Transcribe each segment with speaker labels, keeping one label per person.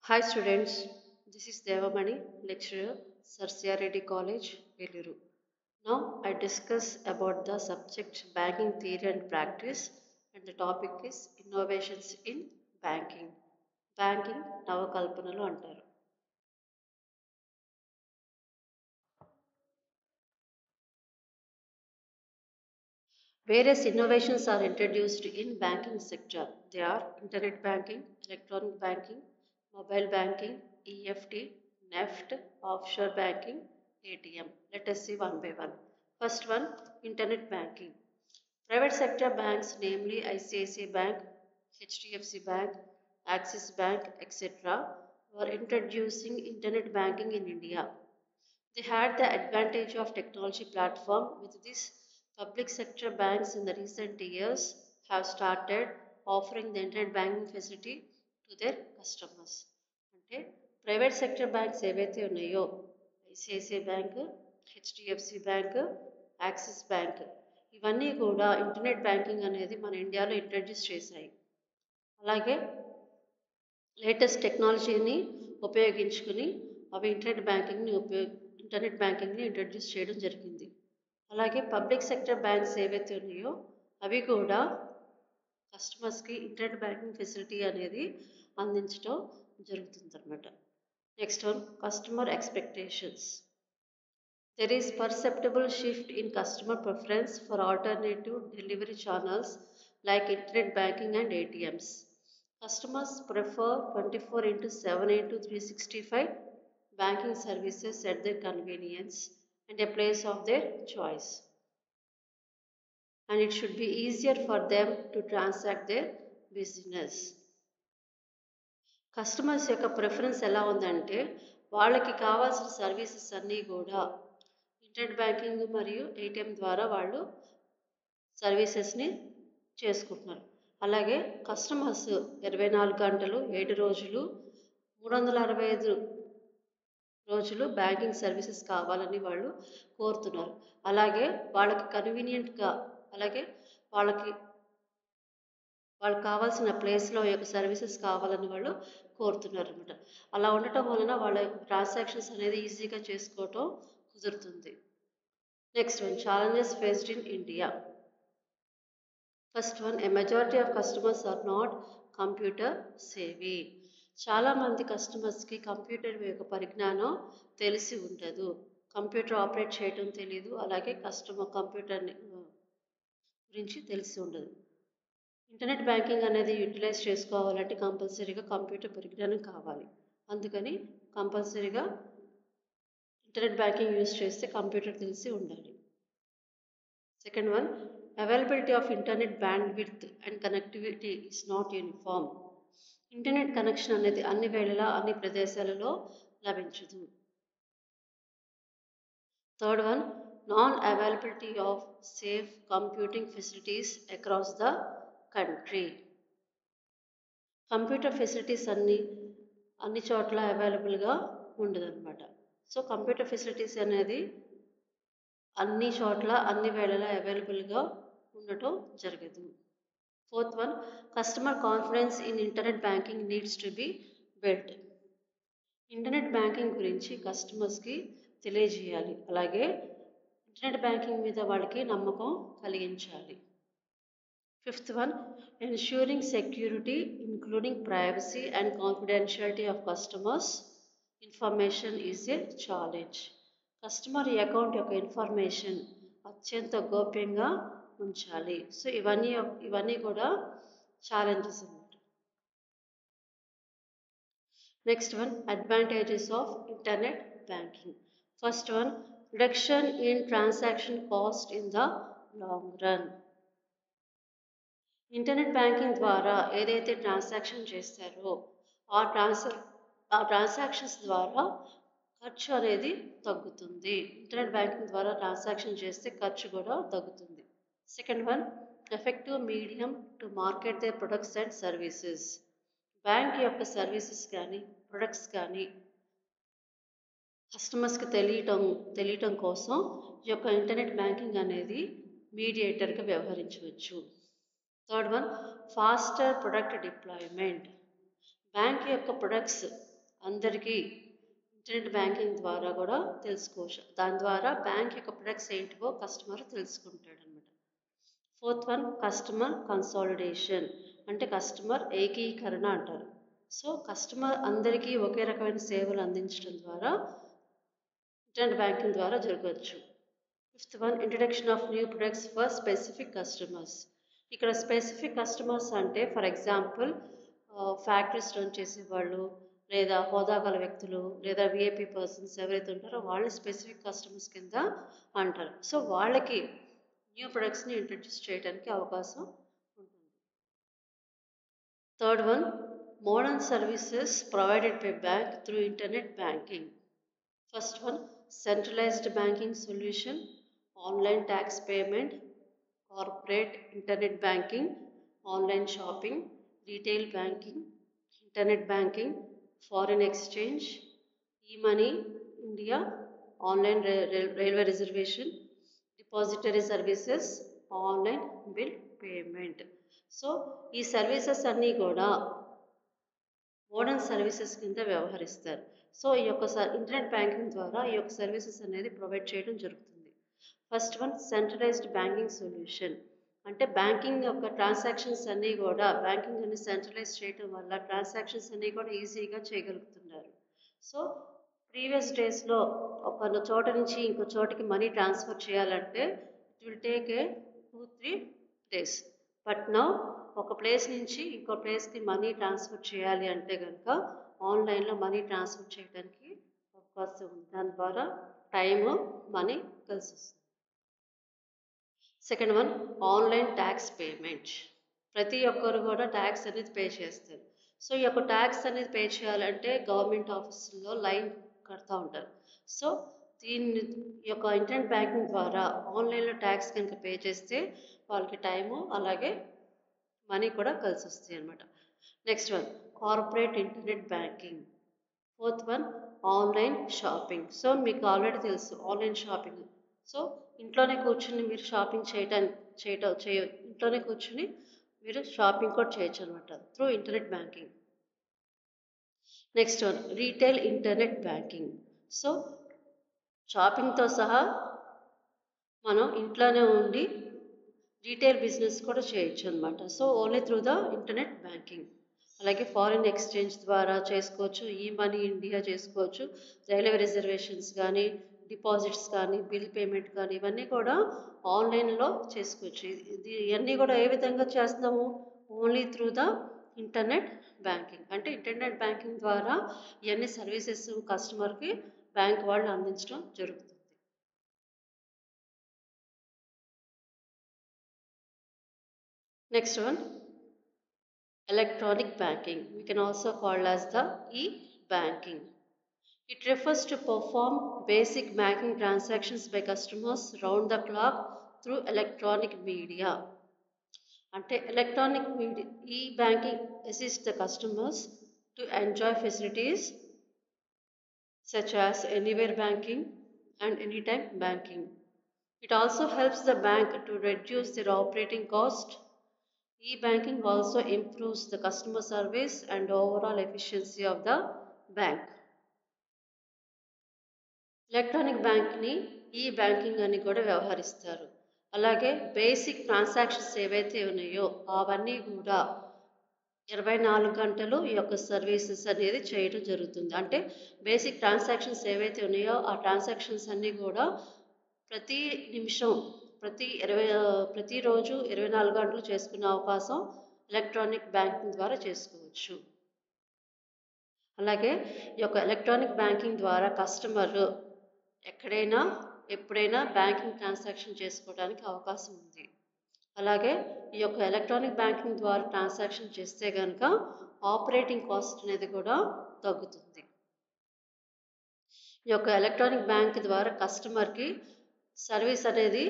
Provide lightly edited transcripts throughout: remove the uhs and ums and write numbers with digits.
Speaker 1: Hi students, this is Devamani, lecturer, Sarsia Reddy College, Eluru. Now I discuss about the subject banking theory and practice, and the topic is innovations in banking. Banking నవకల్పనలు అంటారు. Various innovations are introduced in banking sector. They are internet banking, electronic banking, mobile banking, EFT, NEFT, offshore banking, ATM. Let us see one by one. First one, internet banking. Private sector banks, namely ICICI Bank, HDFC Bank, Axis Bank, etc., were introducing internet banking in India. They had the advantage of technology platform. With this, public sector banks in the recent years have started offering the internet banking facility to their customers. అంటే private sector banks ఏవైతే ఉన్నాయో ICICI bank, HDFC bank, axis bank ఇవన్నీ కూడా internet banking అనేది మన ఇండియాలో introduce చేశాయి. అలాగే లేటెస్ట్ టెక్నాలజీని ఉపయోగించుకుని అవి ఇంటర్నెట్ బ్యాంకింగ్ని ఇంట్రడ్యూస్ చేయడం జరిగింది. అలాగే పబ్లిక్ సెక్టర్ బ్యాంక్స్ ఏవైతే ఉన్నాయో అవి కూడా కస్టమర్స్కి ఇంటర్నెట్ బ్యాంకింగ్ ఫెసిలిటీ అనేది అందించడం జరుగుతుంది అన్నమాట. Next one, customer expectations. There is perceptible shift in customer preference for alternative delivery channels like internet banking and ATMs. Customers prefer 24/7 banking services at their convenience and a place of their choice. And it should be easier for them to transact their business. Customers యొక్క preference ఎలా ఉందంటే వాళ్ళకి కావాల్సిన services అన్నీ కూడా internet banking మరియు ATM ద్వారా వాళ్ళు సర్వీసెస్ని చేసుకుంటున్నారు. అలాగే కస్టమర్స్ 24 గంటలు 7 రోజులు 365 రోజులు బ్యాంకింగ్ సర్వీసెస్ కావాలని వాళ్ళు కోరుతున్నారు. అలాగే వాళ్ళకి కన్వీనియంట్గా అలాగే వాళ్ళకి కావాల్సిన ప్లేస్లో యొక్క సర్వీసెస్ కావాలని వాళ్ళు కోరుతున్నారు అనమాట. అలా ఉండటం వలన వాళ్ళ యొక్క ట్రాన్సాక్షన్స్ అనేది ఈజీగా చేసుకోవటం కుదురుతుంది. Next one, challenges faced in India. First one, a majority of customers are not computer savvy. చాలామంది కస్టమర్స్కి కంప్యూటర్ యొక్క పరిజ్ఞానం తెలిసి ఉండదు. కంప్యూటర్ ఆపరేట్ చేయడం తెలియదు. అలాగే కంప్యూటర్ని గురించి తెలిసి ఉండదు. ఇంటర్నెట్ బ్యాంకింగ్ అనేది యూటిలైజ్ చేసుకోవాలంటే కంపల్సరీగా కంప్యూటర్ పరిజ్ఞానం కావాలి. అందుకని కంపల్సరీగా ఇంటర్నెట్ బ్యాంకింగ్ యూజ్ చేస్తే కంప్యూటర్ తెలిసి ఉండాలి. Second one, availability of internet bandwidth and connectivity is not uniform. Internet connection అనేది అన్ని వేళలా అన్ని ప్రదేశాలలో లభించదు. Third one, non availability of safe computing facilities across the country. Computer facilities అన్ని చోట్ల అవైలబుల్గా ఉండదన్నమాట. సో కంప్యూటర్ ఫెసిలిటీస్ అనేది అన్ని చోట్ల అన్ని వేళలా అవైలబుల్గా ఉండటం జరగదు. Fourth one, customer confidence in internet banking needs to be built. Internet banking గురించి కస్టమర్స్కి తెలియజేయాలి. అలాగే ఇంటర్నెట్ బ్యాంకింగ్ మీద వాళ్ళకి నమ్మకం కలిగించాలి. Fifth one, ensuring security including privacy and confidentiality of customers information is a challenge. Customer account యొక్క information అత్యంత గోప్యంగా ఉంచాలి. సో ఇవన్నీ కూడా ఛాలెంజెస్ అన్నమాట. Next one, advantages of internet banking. First one, reduction in transaction cost in the long run. Internet banking ద్వారా ఏదైతే transaction చేస్తారో ఆ ట్రాన్సాక్షన్స్ ద్వారా ఖర్చు అనేది తగ్గుతుంది. ఇంటర్నెట్ బ్యాంకింగ్ ద్వారా ట్రాన్సాక్షన్ చేస్తే ఖర్చు కూడా తగ్గుతుంది. Second one, effective medium to market the products and services. Bank యొక్క సర్వీసెస్ కానీ ప్రొడక్ట్స్ కానీ కస్టమర్స్కి తెలియటం కోసం ఈ యొక్క ఇంటర్నెట్ బ్యాంకింగ్ అనేది మీడియేటర్గా వ్యవహరించవచ్చు. Third one, faster product deployment. Bank యొక్క ప్రొడక్ట్స్ అందరికీ ఇంటర్నెట్ బ్యాంకింగ్ ద్వారా కూడా తెలుసుకోవచ్చు. దాని ద్వారా బ్యాంక్ యొక్క ప్రొడక్ట్స్ ఏంటివో కస్టమర్ తెలుసుకుంటాడు అనమాట. ఫోర్త్ వన్ కస్టమర్ కన్సాలిడేషన్, అంటే కస్టమర్ ఏకీకరణ అంటారు. సో కస్టమర్ అందరికీ ఒకే రకమైన సేవలు అందించడం ద్వారా ఇంటర్నెట్ బ్యాంకింగ్ ద్వారా జరగవచ్చు. Fifth one introduction of new products for specific customers. ఇక్కడ స్పెసిఫిక్ కస్టమర్స్ అంటే ఫర్ ఎగ్జాంపుల్ ఫ్యాక్టరీస్ రన్ చేసేవాళ్ళు, లేదా హోదా గల వ్యక్తులు, లేదా విఐపి పర్సన్స్ ఎవరైతే ఉంటారో వాళ్ళు స్పెసిఫిక్ కస్టమర్స్ కింద అంటారు. సో వాళ్ళకి న్యూ ప్రొడక్ట్స్ని ఇంట్రడ్యూస్ చేయడానికి అవకాశం ఉంటుంది. Third one modern services provided by bank through internet banking. First one centralized banking solution, online tax payment, corporate internet banking, online shopping, retail banking, internet banking, foreign exchange, e-money, India, online railway reservation, depository services, online bill payment. So ఈ services అన్నీ కూడా modern services కింద వ్యవహరిస్తారు. So ఈ యొక్క internet banking ద్వారా ఈ యొక్క సర్వీసెస్ అనేది ప్రొవైడ్ చేయడం జరుగుతుంది. First one centralised banking solution, అంటే బ్యాంకింగ్ యొక్క ట్రాన్సాక్షన్స్ అన్నీ కూడా బ్యాంకింగ్ అన్ని సెంట్రలైజ్ చేయడం వల్ల ట్రాన్సాక్షన్స్ అన్నీ కూడా ఈజీగా చేయగలుగుతున్నారు. సో ప్రీవియస్ డేస్లో ఒక చోట నుంచి ఇంకో చోటికి మనీ ట్రాన్స్ఫర్ చేయాలంటే it will take a 2-3 days. But now ఒక ప్లేస్ నుంచి ఇంకో ప్లేస్కి మనీ ట్రాన్స్ఫర్ చేయాలి అంటే కనుక ఆన్లైన్లో మనీ ట్రాన్స్ఫర్ చేయడానికి అవకాశం ఉంది. దాని ద్వారా టైము మనీ కలిసి వస్తుంది. Second one online tax payment. ప్రతి ఒక్కరు కూడా ట్యాక్స్ అనేది పే చేస్తారు. సో ఈ యొక్క ట్యాక్స్ అనేది పే చేయాలంటే గవర్నమెంట్ ఆఫీసుల్లో లైన్ కడతా ఉంటారు. సో దీన్ని ఈ యొక్క ఇంటర్నెట్ బ్యాంకింగ్ ద్వారా ఆన్లైన్లో ట్యాక్స్ కనుక పే చేస్తే వాళ్ళకి టైము అలాగే మనీ కూడా కలిసి వస్తాయి అన్నమాట. Next one corporate internet banking. Fourth one online shopping. So మీకు ఆల్రెడీ తెలుసు ఆన్లైన్ షాపింగ్. సో ఇంట్లోనే కూర్చుని మీరు షాపింగ్ ఇంట్లోనే కూర్చుని మీరు షాపింగ్ కూడా చేయొచ్చు అనమాట through internet banking. Next one retail internet banking. So షాపింగ్తో సహా మనం ఇంట్లోనే ఉండి రీటైల్ బిజినెస్ కూడా చేయొచ్చు అనమాట. So only through the internet banking. అలాగే ఫారిన్ ఎక్స్చేంజ్ ద్వారా చేసుకోవచ్చు, ఈ మనీ ఇండియా చేసుకోవచ్చు, రైల్వే రిజర్వేషన్స్ కానీ, డిపాజిట్స్ కానీ, బిల్ పేమెంట్ కానీ ఇవన్నీ కూడా ఆన్లైన్లో చేసుకోవచ్చు. ఇవన్నీ కూడా ఏ విధంగా చేస్తాము? Only through the internet banking. అంటే ఇంటర్నెట్ బ్యాంకింగ్ ద్వారా ఇవన్నీ సర్వీసెస్ కస్టమర్కి బ్యాంక్ వాళ్ళు అందించడం జరుగుతుంది. Next one, electronic banking. We can also call as the e-banking. It refers to perform basic banking transactions by customers round the clock through electronic media. Ante electronic media e-banking assists the customers to enjoy facilities such as anywhere banking and anytime banking. It also helps the bank to reduce their operating cost. E-banking also improves the customer service and overall efficiency of the bank. Electronic బ్యాంక్ని e banking అని కూడా వ్యవహరిస్తారు. అలాగే basic transactions ఏవైతే ఉన్నాయో అవన్నీ కూడా 24 గంటలు ఈ యొక్క సర్వీసెస్ అనేది చేయడం జరుగుతుంది. అంటే బేసిక్ ట్రాన్సాక్షన్స్ ఏవైతే ఉన్నాయో ఆ ట్రాన్సాక్షన్స్ అన్నీ కూడా ప్రతి నిమిషం ప్రతిరోజు 24 గంటలు చేసుకునే అవకాశం ఎలక్ట్రానిక్ బ్యాంకింగ్ ద్వారా చేసుకోవచ్చు. అలాగే ఈ యొక్క ఎలక్ట్రానిక్ బ్యాంకింగ్ ద్వారా కస్టమర్ ఎక్కడైనా ఎప్పుడైనా బ్యాంకింగ్ ట్రాన్సాక్షన్ చేసుకోవడానికి అవకాశం ఉంది. అలాగే ఈ యొక్క ఎలక్ట్రానిక్ బ్యాంకింగ్ ద్వారా ట్రాన్సాక్షన్ చేస్తే కనుక ఆపరేటింగ్ కాస్ట్ అనేది కూడా తగ్గుతుంది. ఈ యొక్క ఎలక్ట్రానిక్ బ్యాంక్ ద్వారా కస్టమర్కి సర్వీస్ అనేది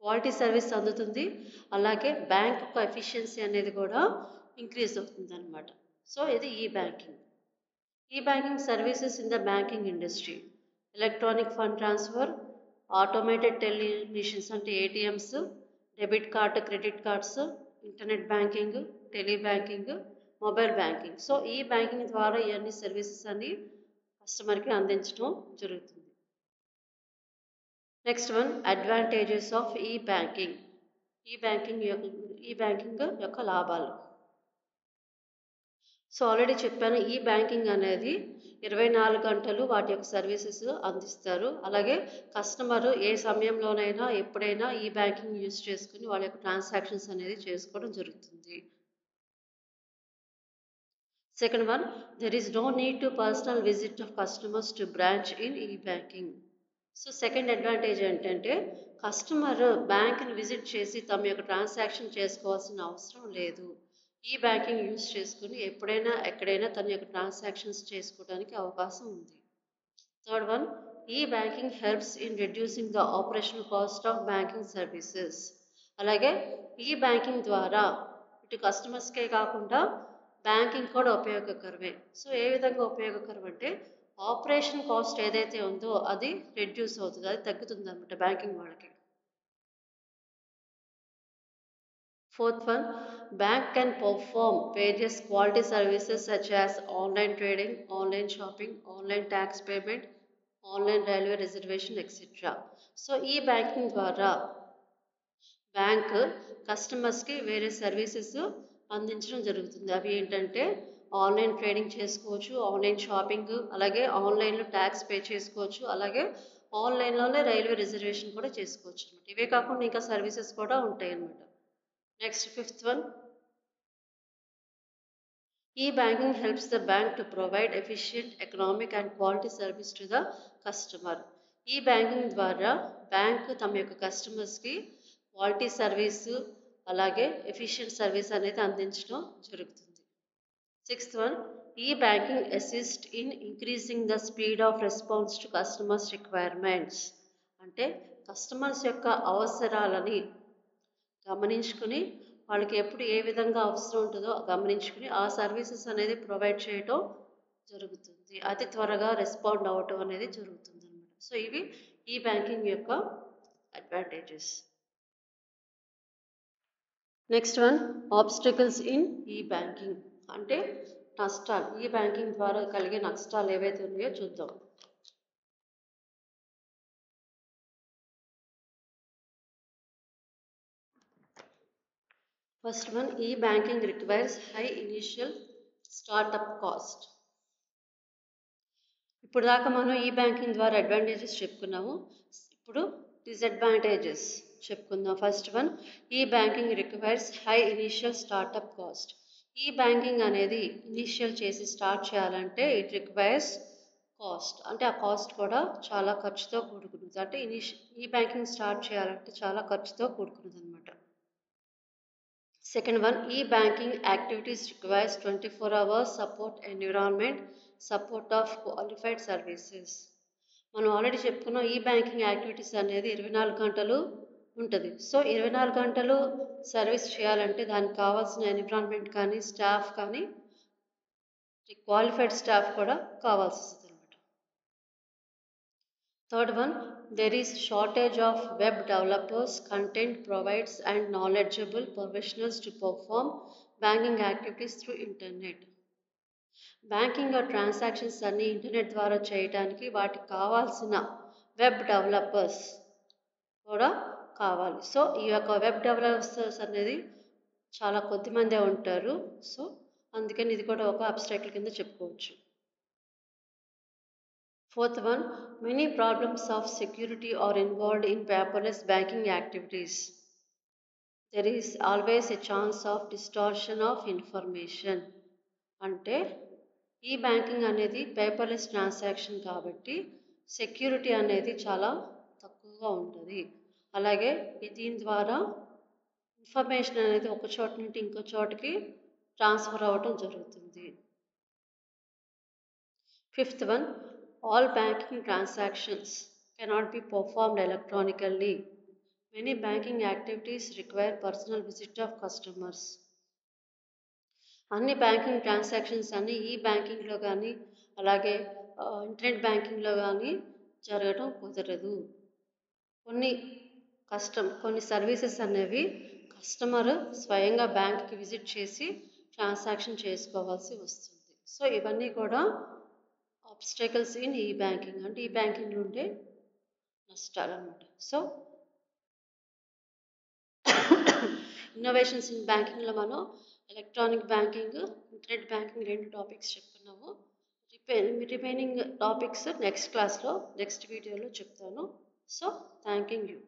Speaker 1: క్వాలిటీ సర్వీస్ అందుతుంది. అలాగే బ్యాంక్ యొక్క ఎఫిషియన్సీ అనేది కూడా ఇంక్రీజ్ అవుతుంది అనమాట. సో ఇది e banking. E banking services in the banking industry, electronic fund transfer, automated teller machines అంటే ATMs, debit card, credit cards, internet banking, tele banking, mobile banking. So e banking ద్వారా ఇవన్నీ services అన్ని కస్టమర్కి అందించడం జరుగుతుంది. Next one, advantages of e banking. E banking యొక్క లాభాలు. So already చెప్పాను, ఈ బ్యాంకింగ్ అనేది 24 గంటలు వాటి యొక్క సర్వీసెస్ అందిస్తారు. అలాగే కస్టమర్ ఏ సమయంలోనైనా ఎప్పుడైనా ఈ బ్యాంకింగ్ యూజ్ చేసుకుని వాళ్ళ యొక్క ట్రాన్సాక్షన్స్ అనేది చేసుకోవడం జరుగుతుంది. Second one, there is no need to personal visit of customers to branch in ఈ బ్యాంకింగ్. సో సెకండ్ అడ్వాంటేజ్ ఏంటంటే కస్టమర్ బ్యాంక్ని విజిట్ చేసి తమ యొక్క ట్రాన్సాక్షన్ చేసుకోవాల్సిన అవసరం లేదు. ఈ బ్యాంకింగ్ యూజ్ చేసుకుని ఎప్పుడైనా ఎక్కడైనా తన యొక్క ట్రాన్సాక్షన్స్ చేసుకోవడానికి అవకాశం ఉంది. థర్డ్ వన్, ఈ banking helps in reducing the operational cost of banking services. అలాగే ఈ బ్యాంకింగ్ ద్వారా ఇటు కస్టమర్స్కే కాకుండా బ్యాంకింగ్ కూడా ఉపయోగకరమే. సో ఏ విధంగా ఉపయోగకరం అంటే ఆపరేషన్ కాస్ట్ ఏదైతే ఉందో అది రెడ్యూస్ అవుతుంది, అది తగ్గుతుంది అన్నమాట బ్యాంకింగ్ వాళ్ళకి. Fourth one, bank can perform various quality services such as online trading, online shopping, online tax payment, online railway reservation, etc. So ఈ బ్యాంకింగ్ ద్వారా బ్యాంక్ కస్టమర్స్కి వేరే సర్వీసెస్ అందించడం జరుగుతుంది. అవి ఏంటంటే ఆన్లైన్ ట్రేడింగ్ చేసుకోవచ్చు, ఆన్లైన్ షాపింగ్, అలాగే ఆన్లైన్లో ట్యాక్స్ పే చేసుకోవచ్చు, అలాగే ఆన్లైన్లోనే రైల్వే రిజర్వేషన్ కూడా చేసుకోవచ్చు అనమాట. ఇవే కాకుండా ఇంకా సర్వీసెస్ కూడా ఉంటాయి అన్నమాట. Next fifth one, e-banking helps the bank to provide efficient, economic and quality service to the customer. E banking ద్వారా బ్యాంక్ తమ యొక్క కస్టమర్స్కి క్వాలిటీ సర్వీసు అలాగే ఎఫిషియెంట్ సర్వీస్ అనేది అందించడం జరుగుతుంది. Sixth one, e banking assist in increasing the speed of response to customers requirements. అంటే customers యొక్క అవసరాలని గమనించుకుని వాళ్ళకి ఎప్పుడు ఏ విధంగా అవసరం ఉంటుందో గమనించుకుని ఆ సర్వీసెస్ అనేది ప్రొవైడ్ చేయడం జరుగుతుంది. అతి త్వరగా రెస్పాండ్ అవ్వటం అనేది జరుగుతుంది అనమాట. సో ఇవి ఈ బ్యాంకింగ్ యొక్క advantages. Next one, obstacles in ఈ బ్యాంకింగ్. అంటే నష్టాలు, ఈ బ్యాంకింగ్ ద్వారా కలిగే నష్టాలు ఏవైతే ఉన్నాయో చూద్దాం. First one, e-banking requires high initial startup cost. ఇప్పుడు దాకా మనం ఈ-బ్యాంకింగ్ ద్వారా అడ్వాంటేజెస్ చెప్పుకున్నాము. ఇప్పుడు డిసడ్వాంటేజెస్ చెప్పుకుందాం. First one, e banking requires high initial startup cost. E banking అనేది ఇనిషియల్ చేసి స్టార్ట్ చేయాలంటే ఇట్ రిక్వైర్స్ కాస్ట్. అంటే ఆ కాస్ట్ కూడా చాలా ఖర్చుతో కూడుకున్నది. అంటే ఈ-బ్యాంకింగ్ స్టార్ట్ చేయాలంటే చాలా ఖర్చుతో కూడుకున్నది అనమాట. Second one, e-banking activities requires 24 hours support environment, support of qualified services. మనం ఆల్రెడీ చెప్పుకున్నాం, ఈ బ్యాంకింగ్ యాక్టివిటీస్ అనేది 24 గంటలు ఉంటుంది. సో 24 గంటలు సర్వీస్ చేయాలంటే దానికి కావాల్సిన ఎన్విరాన్మెంట్ కానీ స్టాఫ్ కానీ క్వాలిఫైడ్ స్టాఫ్ కూడా కావాల్సి వస్తుంది అనమాట. Third one, there is shortage of web developers, content providers and knowledgeable professionals to perform banking activities through internet. Banking transactions అన్ని ఇంటర్నెట్ ద్వారా చేయడానికి వాటికి కావాల్సిన వెబ్ డెవలపర్స్ కూడా కావాలి. సో ఈ యొక్క వెబ్ డెవలపర్స్ అనేది చాలా కొద్దిమందే ఉంటారు. సో అందుకని ఇది కూడా ఒక అబ్స్ట్రాక్ట్ కింద చెప్పుకోవచ్చు. Fourth one, many problems of security are involved in paperless banking activities. There is always a chance of distortion of information. అంటే ఈ బ్యాంకింగ్ అనేది పేపర్లెస్ ట్రాన్సాక్షన్ కాబట్టి సెక్యూరిటీ అనేది చాలా తక్కువగా ఉంటుంది. అలాగే దీని ద్వారా ఇన్ఫర్మేషన్ అనేది ఒక చోట నుండి ఇంకో చోటకి ట్రాన్స్ఫర్ అవ్వడం జరుగుతుంది. Fifth one, all banking transactions cannot be performed electronically. Many banking activities require personal visit of customers. అన్ని బ్యాంకింగ్ ట్రాన్సాక్షన్స్ అన్ని ఈ బ్యాంకింగ్లో కానీ అలాగే ఇంటర్నెట్ బ్యాంకింగ్లో కానీ జరగడం కుదరదు. కొన్ని సర్వీసెస్ అనేవి కస్టమర్ స్వయంగా బ్యాంక్కి విజిట్ చేసి ట్రాన్సాక్షన్ చేసుకోవాల్సి వస్తుంది. సో ఇవన్నీ కూడా ఆబ్స్టకల్స్ ఇన్ ఈ బ్యాంకింగ్, అంటే ఈ బ్యాంకింగ్ నుండే నష్టాలు అనమాట. సో ఇన్నోవేషన్స్ ఇన్ బ్యాంకింగ్లో మనం electronic banking, internet banking 2 topics చెప్పుకున్నాము. రిమైనింగ్ టాపిక్స్ నెక్స్ట్ క్లాస్లో నెక్స్ట్ వీడియోలో చెప్తాను. So thanking you.